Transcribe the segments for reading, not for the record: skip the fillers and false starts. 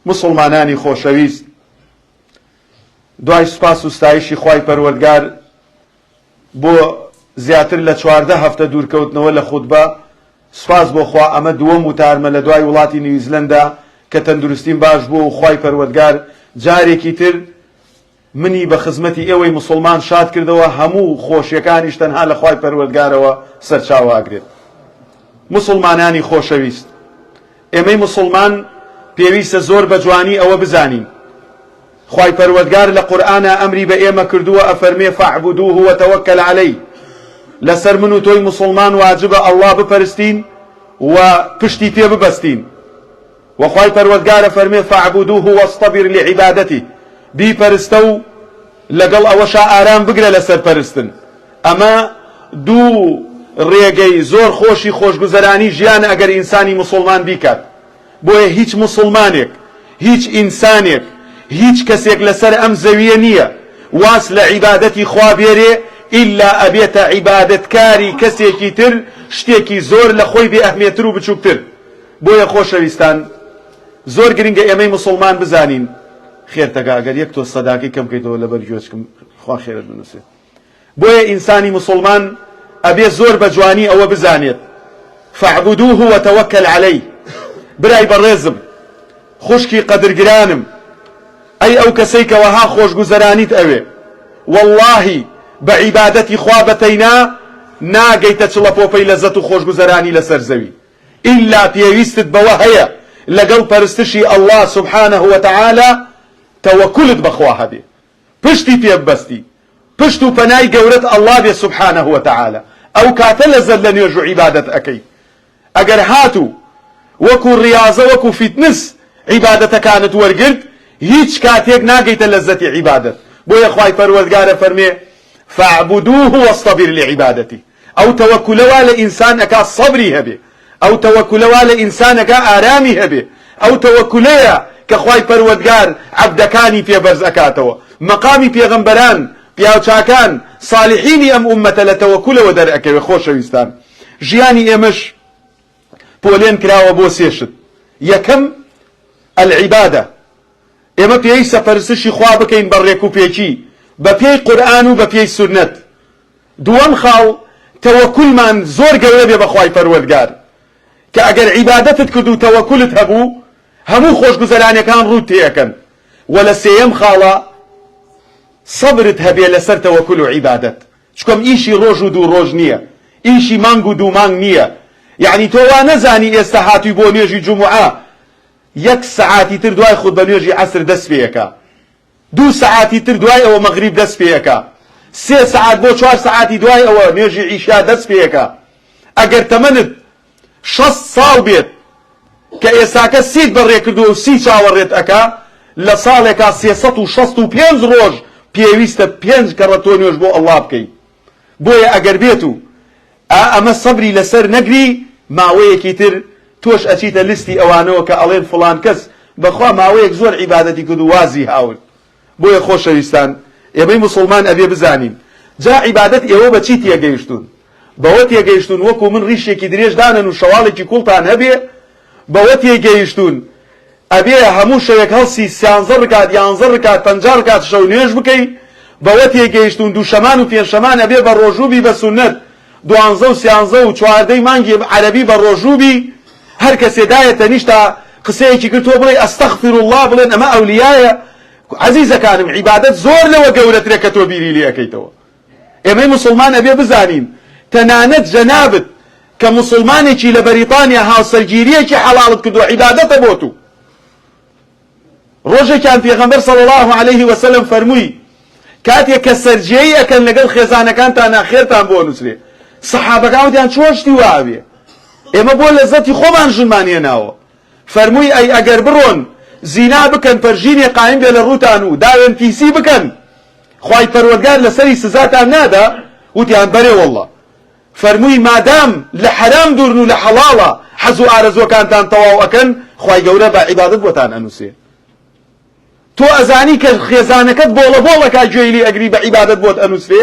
مسلمانانی خۆشەویست، دوای سوپاس و ستایشی خوای پەروەردگار بۆ زیاتر لە 14 هەفتە دوورکەوتنەوە لە خوتبە، سوپاس بۆ خوا ئەمە دووەم وتارمە لە دوای وڵاتی نیوزیلەندا کە تەندروستیم باش بوو و خوای پەروەردگار جارێکی تر منی بە خزمەتی ئێوەی مسلمان شاد کردەوە، هەموو خۆشیەکانیش تەنها لە خوای پەروەردگارەوە سەرچاواگرێت. مسلمانانی خۆشەویست، ئێمەی مسلمان پێویستە زۆر بە جوانی ئەوە بزانین خوای پەروەردگار لە قورئانە ئەمری بە ئێمە کردووە، ئەفەرمێ فەعبودوه وتەوەکەل عەلەیه، لەسەر من و تۆی مسلمان واجبە ئەڵڵا بپەرستین و پشتی پێ ببەستین. و خوای پەروەردگار ئەفەرمێ فەعبودوه واصطبر لعیبادەته، بیپەرستە و لەگەڵ ئەوەشا ئارام بگرە لەسەر پەرستن. ئەمە دوو ڕێگەی زۆر خۆشی خۆشگوزەرانی ژیانە ئەگەر ئینسانی مسلمان بیکات. بۆیە هیچ مسلمانێک، هیچ ئینسانێک، هیچ کەسێک لەسەر ئەم زەویە نییە واس لە عیبادەتی خوا بێرێ ئیلا ئەبێتە عیبادەتکاری کەسێکی تر، شتێکی زۆر لە خۆی بێ ئەهمیەتتر و بچووکتر. بۆیە خۆشەویستان، زۆر گرنگە ئێمەی مسلمان بزانین. خێرتەگا ئەگەر یەک تۆ سەداقەی کەم بکەیتەوە لەبەر گوێچکم، خوا خێرت بنووسێ. بۆیە ئینسانی مسلمان ئەبێ زۆر بە جوانی ئەوە بزانێت فەعبودوه وتەوەکەل عەلەیه. برای بەڕێزم، خوشکی قەدرگرانم، ئەی ئەو کەسەی کە وەها خۆشگوزەرانیت ئەوێ، وەڵڵاهی بە عیبادەتی خوا بەتەینا ناگەیتە چڵەپۆپەی لەزەت و خۆشگوزەرانی لەسەر زەوی، ئیلا پێویستت بەوە هەیە لەگەڵ پەرستشی ئەڵڵا سوبحانه وتەعالا تەوەکولت بەخوا هەبێ، پشتی پێ ببەستی، پشت و پەنای گەورەت ئەڵڵا بێ سوبحانه وتەعالا. ئەو کاتە لەزەت لە نوێژ و عیبادەت ئەەکەی. ئەگەر هاتوو وەکو ڕیاضە وەکو فیتنس عیبادەتەکانت وەرگرت، هیچ کاتێک ناگەیتە لەزەتی عیبادەت. بۆیە خوای پەروەردگارە فەرمێ فەعبودوه واصطبر لعیبادەته. ئەو تەوەکولەوە لە ئینسان ئەکا سەبری هەبێ، ئەو تەوەکولەوە لە ئینسان ئەکا ئارامی هەبێ، ئەو تەوەکولەیە کە خوای پەروەردگار عەبدەکانی پێبەرز ئەکاتەوە. مەقامی پێغەمبەران، پیاوچاکان، ساڵحینی ئەم ئوممەتە لە تەوەکولەوە دەرئەکەوێ. خۆشەویستان، ژیانی ئێمەش پۆلێن کراوە بۆ سێشت. یەکەم العیبادە، ئێمە پێویستە پەرستشی خوا بکەین بە ڕێک و پێکی، بە پێی قورئان و بە پێی سونەت. دووەم خاڵ تەوەکولمان زۆر گەورە بێ بە خوای پەروەردگار، کە ئەگەر عیبادەتت کرد و تەوەکولت هەبوو، هەموو خۆشگوزەرانیەکان ڕوود تێەکەن. و لە سێیەم خاڵە سەبرت هەبێ لەسەر تەوەکول و عیبادەت، چکۆم ئیشی ڕۆژ و دوو ڕۆژ نییە، ئیشی مانگ و دوو مانگ نییە. یعنی تۆ وا نەزانی ئێستا هاتووی بۆ نوێژی جومعە، یەک سەعاتی تر دوای خود بە نوێژی عەسر دەست پێیەکە، 2 سەعاتی تر دوای ئەوە مەغریب دەست پێیەکە، 3 سەعات بۆ 4 سەعاتی دوای ئەوە نوێژی عیشا دەست پێیەکە. ئەگەر تەمەنت 6 ساڵ بێت کە ئێستاکە 30 بەڕێ کردووە و 30 چاوەڕێت ئەکا، لە ساڵێکا 365 ڕۆژ پێویستە 5 کەڕە تۆ نوێژ بۆ ئەڵڵا بکەیت. بۆیە ئەگەر بێت و ئەمە سەبری لەسەر نەگری، ماوەیەکی تر تۆش ئەچیتە لیستی ئەوانەوە کە ئەڵێن فڵان کەس بەخوا ماوەیەک زۆر عیبادەتی کرد و وازی هاون. بۆیە خۆشەویستان، ئێمەی مسلمان ئەبێ بزانین جا عیبادەت ئێوە بە چی تێگەیشتون؟ بەوە تێگەیشتون وەکو من ڕیشێکی درێژ دانن و شەواڵێکی کوڵتان هەبێ، بەوە تێگەیشتون ئەبێ هەموو شەوێک هەڵسی 13 ڕکات 11 ڕکات 50 ڕکات شەو نوێژ بکەی. بەوە تێگەیشتون دووشەمان و پێنجشەمان ئەبێ بە ڕۆژووبی بە سونەت، 12 و 13 و 14 مانگی عەرەبی بە ڕۆژووبی. هەر کەسێ دایەتە نیشتا قسەیەکی کرد تۆ بڵێ ئەستەغفر الله بڵێن ئەمە ئەولیایە. عەزیزەکانم، عیبادەت زۆر لەوە گەورەترە کە تۆ بیری لێ ئەەکەیتەوە. ئێمەی مسلمان ئەبێ بزانین تەنانەت جەنابت کە مسلمانێکی لە بەریتانیا هاوسەرگیریەکی حەڵاڵت کردووە، عیبادەتە بۆ تو. ڕۆژێکیان پێغەمبەر صلی الله علیه وسلم فەرمووی کاتێک کە سەرجێی ئەکەن لەگەڵ خێزانەکانتان ناخێرتان بۆ نووسرێ، سەحابەکان وتیان چۆشتی وابێ، ئێمە بۆ لەزەتی خۆمان ژنمانێناوە. فەرمووی ئەی ئەگەر بڕۆن زینا بکەن، پەرژینێ قایم بێ لە ڕووتان و داوێن پیسی بکەن، خوای پەروەردگار لەسەری سزاتان نادا؟ وتیان بەرێ وەڵڵا. فەرمووی مادام لە حەرام دوورن و لە حەڵاڵە حەز و ئارەزوەکانتان تەواو ئەکەن، خوای گەورە بە عیبادەت بۆتان ئەنووسێ. تۆ ئەزانی کە خێزانەکەت بۆڵە بۆڵەکە گوێی لێ ئەگری بە عیبادەت بۆت ئەنووسێ؟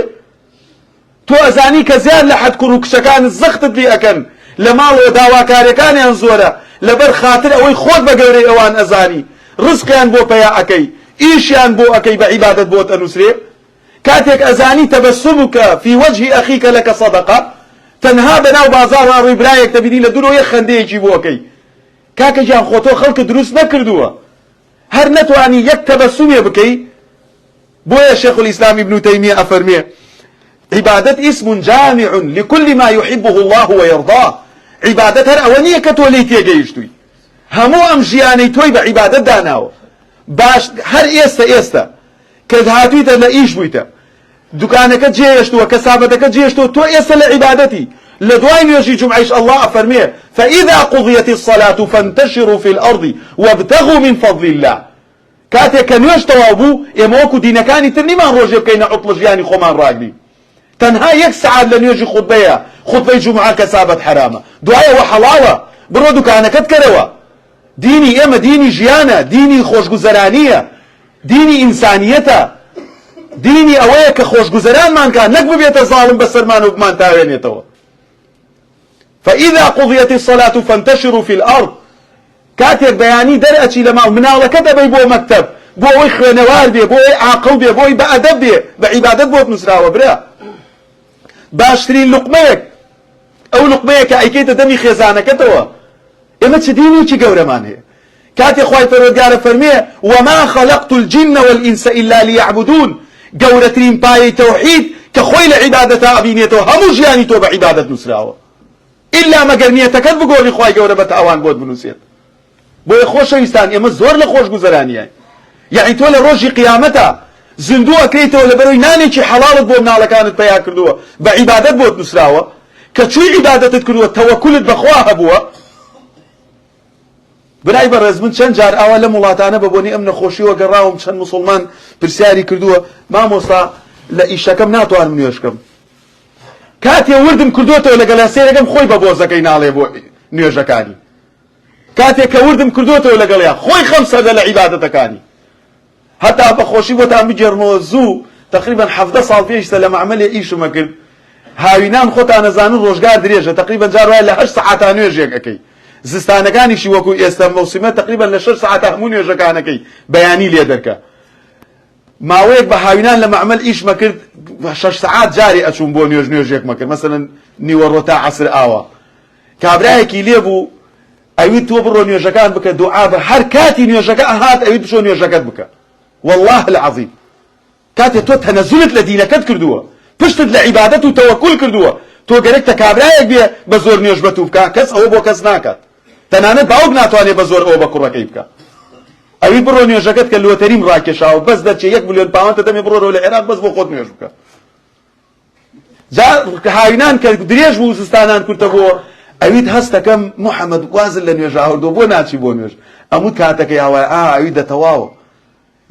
تۆ ئەزانی کە زیاد لە حەد کوڕ و کچەکانت زەختت لێ ئەکەن، لە ماڵەوە داواکاریەکانیان زۆرە، لەبەر خاتر ئەوەی خۆت بە گەورەی ئەوان ئەزانی، رزقیان بۆ پەیا ئەکەی ئیشیان بۆ ئەکەی بە عیبادەت بۆت ئەنووسرێ کاتێک ئەزانی تەبەسموکە فی وەجهی ئەخیکە لەکە سەدەقە تەنها بەناو بازاڕ ڕووی برایەک دەبینی لە دوورەوە یەک خەندەیەکی بۆ ئەکەی کاکە گیان خۆ تۆ خەڵکت دروست نەکردووە هەر نەتوانی یەک تەبەسومێ بکەی بۆیە شێخ الئیسلام ابن تەیمیە ئەفەرمێ عبادت اسم جامع لكل ما يحبه الله ويرضاه عبادت هر اوانیه که تو لی تێگەیشتووی هەموو ئەم ژیانەی تۆی بە عیبادەت داناوە باش هەر ئێستا کە هاتوویتە لە ئیش بوویتە دوکانەکە جێهێشتووە کەسابەتەکە جێهێشتووە تۆ ئێستا لە عیبادەتی لە دوای نوێژی جومعەیش الله ئەفەرمێ فإذا قضيت الصلاة فانتشروا في الأرض وابتغوا من فضل الله کاتێک کە نوێژ تەواو بوو ئێمە وەکو دینەکانی تر نیمان ڕۆژێ بکەینە عوتڵ ژیانی خۆمان ڕاگرین تەنها یەک سەعات لە نوێژی خوتبەیە خوتبەی جومعە کەسابەت حرامە دوایەوە حەڵاڵە بڕۆ دوکانەکەت کەرەوە دینی ئێمە دینی ژیانە دینی خۆشگوزەرانیە دینی ئینسانیەتە دینی ئەوەیە کە خۆشگوزەرانمان کە نەک ببێتە زاڵم بەسەرمان و بمان تاوێنێتەوە فإذا قضيت الصلاة فانتشروا في الأرض کاتێک بەیانی دەرئەچی لە ماڵ مناڵەکە دەبەی بۆ مەکتەب بۆ ئەوەی خوێنەوار بێ بۆ ئەوەی عاقڵ بێ بۆ ئەوەی بەئەدەب بێ بە عیبادەت بۆت نووسراوە برا باشترین لوقمەیەک ئەو لوقمەیە کە ئەیکەیتە دەمی خێزانەکەتەوە ئێمە چ دینێکی گەورەمان هەیە کاتێک خوای پەروەردگارە فەرمێ وما خلقت الجن والإنس إلا ليعبدون گەورەترین پایەی تەوحید کە خۆی لە عیبادەتا ئەبینێتەوە هەموو ژیانی تۆ بە عیبادەت نووسراوە ئیلا مەگەر نیەتەکەت بگۆڕی خوای گەورە بە تاوان بۆت بنووسێت بۆیە خۆشەویستان ئێمە زۆر لە خۆشگوزەرانیە یعنی تۆ لە ڕۆژی قیامەتە زندوو ئەکرێتەوە لەبەرەوەی نانێکی حەڵاڵت بۆ مناڵەکانت پەیا کردووە بە عیبادەت بۆت نووسراوە کە چووی عیبادەتت کردووە تەوەکولت بەخوا هەبووە برای بەڕێز من چەند جار ئاوا لە وڵاتانە بە بۆنی ئەم نەخۆشیوە گەڕاوم چەند موسڵمان پرسیاری کردووە مامۆستا لە ئیشەکەم ناتوانم نوێژکەم کاتێ وردم کردوتەوە لەگەڵ سێرەکەم خۆی بە بۆزەکەی ناڵێ بۆ نوێژەکانی کاتێک کە وردم کردوتەوە لەگەڵیا خۆی خەم سەردە لە عیبادەتەکانی هەتا بەخۆشی بۆتان بجێڕمەوە زوو تقریبا 17 ساڵ پێشتە لە معمەلێ ئیشمە کرد هاوینان خۆتان نەزانن ڕۆژگار درێژە تقریبا جار وایە لە 8 سەعاتە نوێژێک ئەکەی زستانەکانیشی وەکو ئێستا مەوسیمە تقریبا لە 6 سەعاتە هەموو نوێژەکانەکەی بەیانی لێ دەرکە ماوەیەک بە هاوینان لە معمەل ئیشمە کرد 6 سەعات جاری ئەچوون بۆ نوێژێکمە کرد مەسەلەن نیوەڕۆ تا عەسر ئاوا کابرایەکی لێ بوو ئەویت تۆ بڕۆ نوێژەکان بکە دوعا بە هەر کاتی نوێژەکە ئەهات ئەویت بچۆ نوێژەکەت بکە والله العظیم کاتێ تۆ تەنەزولت لە دینەکەت کردووە پشتت لە عیبادەت و تەوەکول کردووە تۆ گەرەکتە کابرایەک بێ بە زۆر نوێژ بەتوو بکە کەس ئەوە بۆ کەس ناکات تەنانەت باوک ناتوانێت بە زۆر ئەوە بە کوڕەکەی بکە ئەویت بڕۆ نوێژەکەت کە لۆتەریم ڕاکێشاوە بەس دەچێ 1 ملیۆن پاوەندە دەمێ بڕۆ لە عێراق بەس بۆ خۆت نوێژ بکە جا هاوینان کە درێژ بوو زستانان کورتە بۆ ئەویت هەستەکەم محەممەد وازن لە نوێژ هەردوو بۆ ناچی بۆ نوێژ ئەموو کاتەکەی هاوای ئەوی دەتەواوە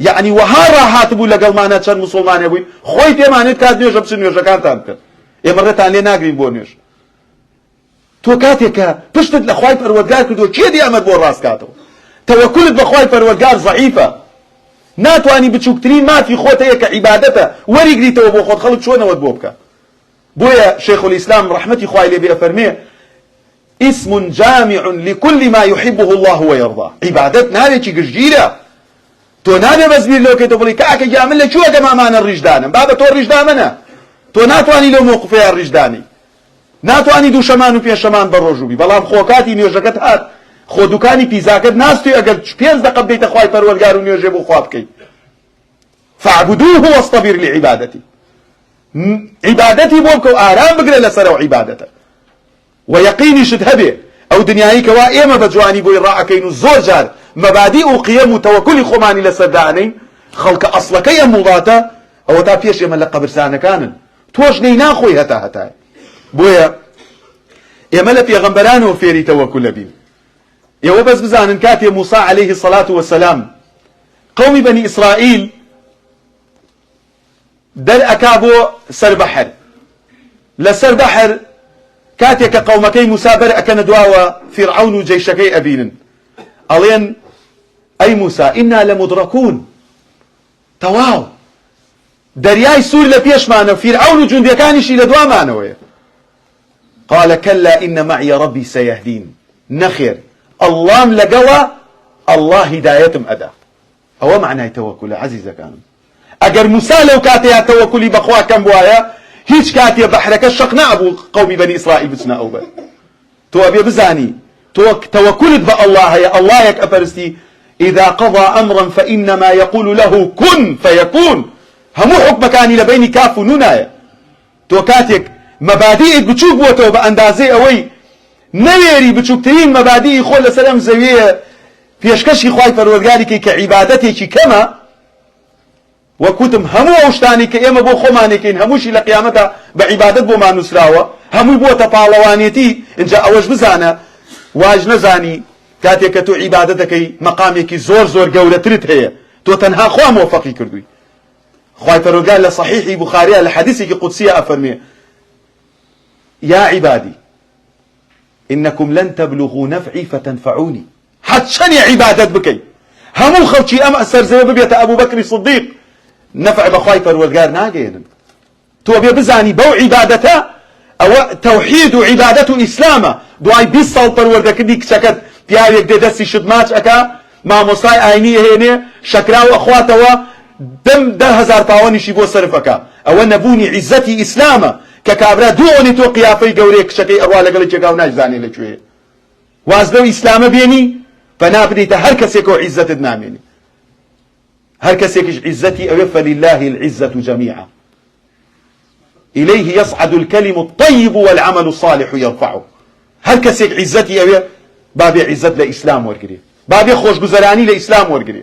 یعنی وەها ڕاهات بوو لەگەڵمانە چەند موسڵمانێ بووین خۆی پێمانێت کات نوێژە بچن نوێژەکانتان بکەن ئێمە ڕێتان لێ ناگرین بۆ نوێژ تۆ کاتێک کە پشتت لە خوای پەروەردگار کردووە کێ دیامەت بۆ ڕاستکاتەوە تەوەکولت بە خوای پەروەردگار ضعیفە ناتوانی بچووکترین مافی خۆت هەیە کە عیبادەتە وەریگریتەوە بۆ خۆت خەڵک چۆنەوەت بۆ بکە بۆیە شێخ الئیسلام ڕەحمەتی خوای لێ بێ فەرمێ اسم جامع لكل ما يحبه الله ويرضاه عبادت نابێکی گشتگیرە تۆ نابێ بەزبیر لۆکەیتەوە بڵی کاکە گیا من لەکوێ گەمامانە ڕیژدانم بابە تۆ ڕیژدامەنە تۆ ناتوانی لەو موقفەیە ڕیژدانی ناتوانی دووشەمان و پێشەمان بە ڕۆژ بی بەڵام خۆکاتی نوێژەکەت هات خۆ دوکانی پیزاکەت ناستوی ئەگەر 5 دقە بدەیتە خوای پەروەردگار و نوێژێ بۆ خوا بکەیت فاعبدوه واصطبر لعبادته عیبادەتی بۆ بکە و ئارام بگرە لەسەرەوە عیبادەتە ويقينيشت هبه او دنياي كوا ايما بجواني بوي راكين زور جار مبادئ وقيم وتوكل خماني لسرداني خلق اصلكي مضاتا او تا فيش ايما لقبرسانه كان توش نينا خوي هتا بويا ايما لبيغمبران وفيري توكل بين يا بس بزان كاتي موسى عليه الصلاه والسلام قوم بني اسرائيل در اكابو سر بحر لسر بحر كاتێک کە قەومەکەی موسا بەر ئەکەنە دواوە فیرعەون و جەیشەکەی ئەبینن ئەڵێن ئەی موسا ئینا لەمودڕەکوون تەواو دەریای سوور لە پێشمانە فیرعەون و جوندەکانیشی لە دوامانەوەیە قال كلا إن معي ربي سيهدين نخير اللام لقوا الله هدايتم أدا ئەوە معنای تەوەکولە عەزیزەکانم. ئەگەر موسا لەو کاتەیە تەوەکولی بەخوا کەم بوایە هیچ کاتێ بەحرەکە شەق نەبوو قەومی بەنی ئیسرائیل بچنە ئەو بەر. تۆ ئەبێ بزانی تۆ تەوەکولت بە ئەڵڵا هەیە، ئەڵڵایەک ئەپەرستی. إذا قضى أمرا فإنما يقول له كن فيكون. همو حكمكاني لبيني كاف ونونايا. تو كاتك مبادئك بتشوف بوتو بأندازي أوي نويري بتشوفتين مبادئي خول لسلام زوية فيشكشي خواي فرودقاري كعبادتي كما وكتم همو أوشتاني كإما بو خماني كين هموشي لقيامتا بعبادت بو ما نسراوا همو بو تطالوانيتي إن جاء أوش بزانا واج نزاني كاتێک کە تۆ عیبادەت دەکەی مەقامێکی زۆر زۆر گەورەترت هەیە تۆ تەنها خوا مۆفەقی کردووی. خوای پەروەردگار لە صحیحی بوخاریە لە حەدیثێکی قودسیە ئەفەرمێ یا عیبادی إنكم لن تبلغوا نفعي فتنفعوني. حەچەنێ عیبادەت بکەی هەموو خەڵکی ئەم سەرزەوە ببێتە ئەبوو بەکری صدیق نەفع بە خوای پەروەردگار ناگەێنن. تۆ بێ بزانی بەو عیبادەتە ئەوە تەوحید و عیبادەت و ئیسلامە. دوای 20 ساڵ پەروەردەکردنی کچەکەت پیاوێک دێ دەستی شتماچ ئەکا مامۆستای ئاینی هێنێ شەکرا و ئەخواتەوە 10,000 پاوەنیشی بۆ سەرف ئەکا. ئەوە نەبوونی عیزەتی ئیسلامە کە کابرا دووەنی تۆ قیافەی گەورەی کچەکەی ئەڕوا لەگەڵێکێکا و نازانێ لەکوێیە. واز لەو ئیسلامە بێنی پەنا بدەیتە هەر کەسێکەوە عیزەتت نامێنی. هەر کەسێکیش عیزەتی ئەوێ فلله العزة جميعا إليه يصعد الكلم الطيب والعمل الصالح يرفعه. هەر کەسێک عیزەتی ئەوێ بابێ عیزەت لە ئیسلام وەرگێ، بابێ خۆشگوزەرانی لە ئیسلام وەرگێ.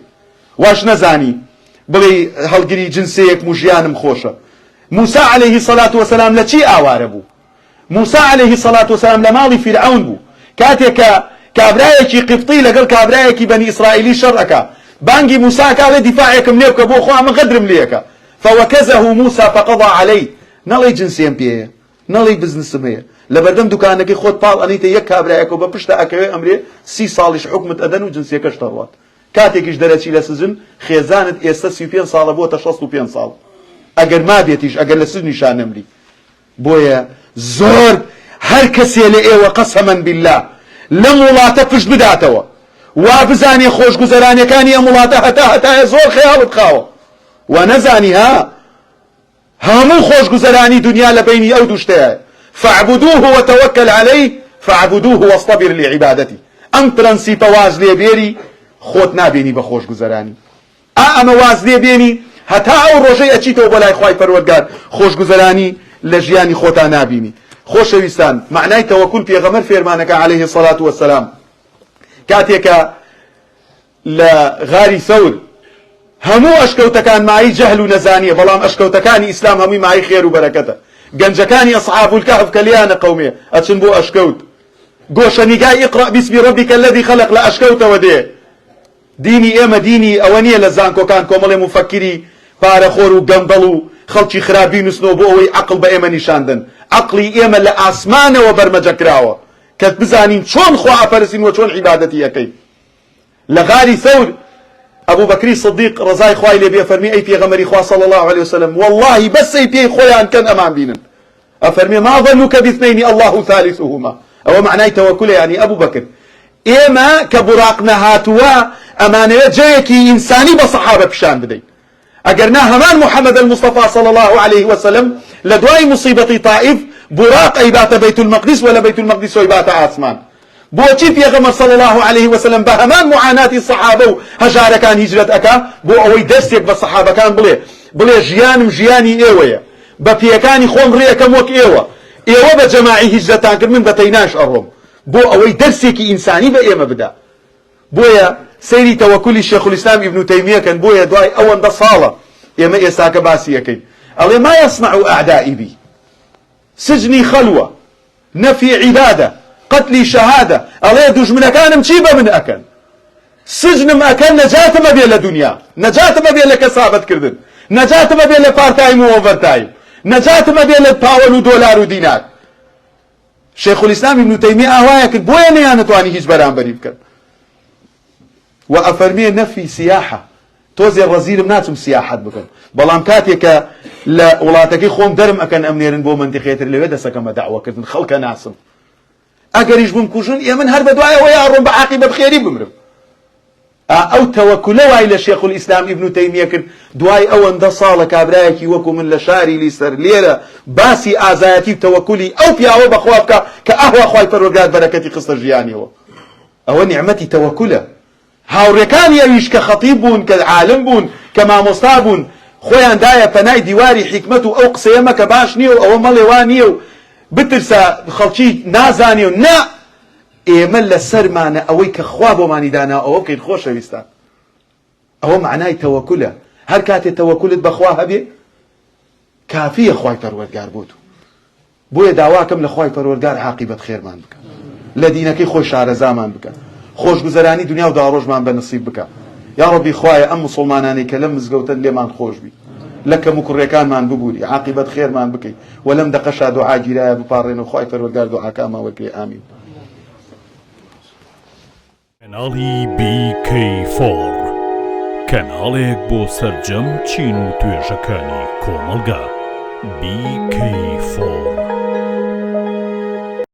واش نەزانی بڵێ هەڵگری جنسەیەک و ژیانم خۆشە. موسا عليه الصلاة والسلام لە چی ئاوارە بوو؟ موسا عليه الصلاة والسلام لە ماڵی فرعون بوو کاتێک کە کابرایەکی قبطی لەگەڵ کابرایەکی بەنی ئیسرائیلی شەڕ ئەکا. بانگی موسا کاڵێ دیفاعێکم لێ بکە بۆ خوا من غەدرم لێکە. فوكزه موسى فقضى عليه. نەڵێ جنسێم پێیە، نەڵێ بزنسم هەیە. لەبەردەم دوکانەکەی خۆت پاڵ ئەنیتە یەک کابرایەکە و بە پشتە ئەکەوێ ئەمرێ 30 ساڵیش حکومت ئەدەن و جنسیەکەش دەڕوات. کاتێکیش دەرەچی لە سزن خێزانت ئێستا 35 ساڵە بۆتە 65 ساڵ. ئەگەر مابێتیش ئەگەر لە سزنی شانەمری. بۆیە زۆر هەر کەسێ لە ئێوە قەسەمەن بالله لەم وڵاتە پشت بداتەوە وا بزانێ خۆشگوزەرانیەکانی ئەم وڵاتە هەتایە زۆر خەیاڵت خاوە و نەزانی هەموو خۆشگوزەرانی دنیا لە بینی ئەو دوو شتەیە. فاعبدوه وتوكل عليه فاعبدوه واصطبر لعبادته. ئەم پرەنسیپە واز لێ بێری خۆت نابێنی بە خۆشگوزەرانی. ئەمە واز لێ بێنی هەتا ئەو ڕۆژەی ئەچیتەوە بۆ لای خوای پەروەردگار خۆشگوزەرانی لە ژیانی خۆتا نابینی. خۆشەویستان معنای تەوەکول پێغەمبەر فێرمانەکە عليه الصلاة والسلام کاتێکە لە غاری ثەور هەموو ئەشکەوتەکان مای جەهل و نەزانیە بەڵام ئەشکەوتەکانی ئیسلام هەمووی مای خێر و بەرەکەتە. گەنجەکانی ئەصحاب الكهف کە لیانە قەومێ ئەچن بۆ ئەشکەوت گۆشەنیگای اقرأ باسم ربك الذي خلق لە ئەشکەوتەوە دێ. دینی ئێمە دینی ئەوە نییە لە زانکۆکان کۆمەڵێ مفەکری پارەخۆر و گەمبەڵ و خەڵکی خراپی نووسنەوە بۆ ئەوەی عەقڵ بە ئێمە نیشاندن. عەقڵی ئێمە لە ئاسمانەوە بەرمەجەکراوە کە بزانین چۆن خوا ئەپەرستین و چۆن عیبادەتی ئەکەین. لە غاری ثەور ئەبوو بەکری صدیق ڕەزای خوای لێ بێ فەرمی ئەی پێغەمبەری خوا صلی الله عليه وسلم والله بەسەی پێی خۆیان کەن ئەمان بینن. ئەفەرمێ ما ظنك باثنين الله ثالثهما. ئەوە معنای تەوەکولە یعنی ئەبوو بەکر ئێمە کە بوراق نەهاتووە ئەمانەوێت جەیەکی ئینسانی بە سەحابە پیشان بدەین. ئەگەر نا هەمان محەممەد المصطفى صلى الله عليه وسلم لە دوای مصیبەتی طائف بوراق ئەیباتە بەیت المەقدس ولا بەیت المەقدس ئەیباتە ئاسمان. بۆچی پێغەمبەر صلى الله عليه وسلم بە هەمان معاناتی سەحابە و هەژارەکان هیجرەت ئەکا بۆ ئەوەی دەستێک بە سەحابەکان بڵێ ژیانم ژیانی ئێوەیە بە پێیەکانی خۆم ڕێەکەم وەک ئێوە بە جەماعی هیجرەتان کرد من بە تەیناش ئەڕۆم بۆ ئەوەی دەرسێکی ئینسانی بە ئێمە بدا. بۆیە سەیری تەوەکولی شێخ الإسلام ابن تەیمیەکەن بۆیە دوای ئەوەندە ساڵە ئێمە ئێستاکە باسی یەکەین. ئەڵێ ما يصنع أعدائي بي سجني خلوة نفي عبادة قتلي شهادة. ئەڵێ دوژمنەکانم چی بە من ئەکەن؟ سجنم ئەکەن نەجاتمە بێ لە دنیا، نەجاتمە بێ لە کەسابەتکردن، نەجاتمە بێ لە پارتایم و ئۆڤەرتایم، نەجاتمە بێ لە پاوەل و دۆلار و دینار. شێخ الإسلام ابن تەیمیە ئاوایە کرد بۆیە نەیانەتوانی هیچ بەرامبەری بکەن. و ئەفەرمێ نەفی سیاحە تۆزێ ڕەزیرم ناچم سیاحەت بکەم بەڵام کاتێکە لە وڵاتەکەی خۆم دەرم ئەکەن ئەمنێرن بۆ منتیقێتر لەوێ دەسەکەمە داوەکردن خەڵکە ناسم. ئەگەریش بمکوژن ئێمن هەر بە دوایەوە یاڕۆم بە عاقیبەت خێری بمرم. ئەو تەوەکولە وای لە شێخ الئیسلام ئیبن تەیمیە کرد دوای ئەوەندە ساڵە کابرایەکی وەکو من لە شاری لیسەر لێرە باسی ئازایەتی و تەوەکولی ئەو پیاوە بەخوا بکە کە ئەهوا خوای پەروەردگار بەرەکەتی خستە ژیانیەوە. ئەوە نیعمەتی تەوەکولە. هاوڕێکانی ئەویش کە خەتیب بوون کە عالم بوون کە مامۆستا بوون خۆیان دایە پەنای دیواری حیکمەت و ئەو قسەیە مەکە باش نییە و ئەوە مەڵێ وا نییە و بترسە خەڵکی نازانێ و نا ئێمە لە سەرمانە ئەوەی کە خوا بۆمانی دانا ئەوە بکەین خۆشەویستان. ئەوە معنای تەوەکولە. هەر کاتێ تەوەکولت بەخوا هەبێ کافیە خوای پەروەردگار بۆ تو. بۆیە داواکەم لە خوای پەروەردگار عاقیبەت خێرمان بکە، لە دینەکەی خۆی شارەزامان بکە، خۆشگوزەرانی دنیا و داڕۆژمان بە نسیب بکە. یا ڕەبی خوایە ئەم مسڵمانانەی کە لەم مزگەوتە لێمان خۆش بی، لە کەم و کوڕێکانمان ببووری، عاقیبەت خێرمان بکەی و لەم دەقەشا دوعا گیرایە بپاڕێن و خوای پەروەردگار دوعاکەمان وەرگێ. ئامین. کەناڵی BK4 کەناڵێک بۆ سەرجەم چین و توێژەکانی کۆمەلگا. BK4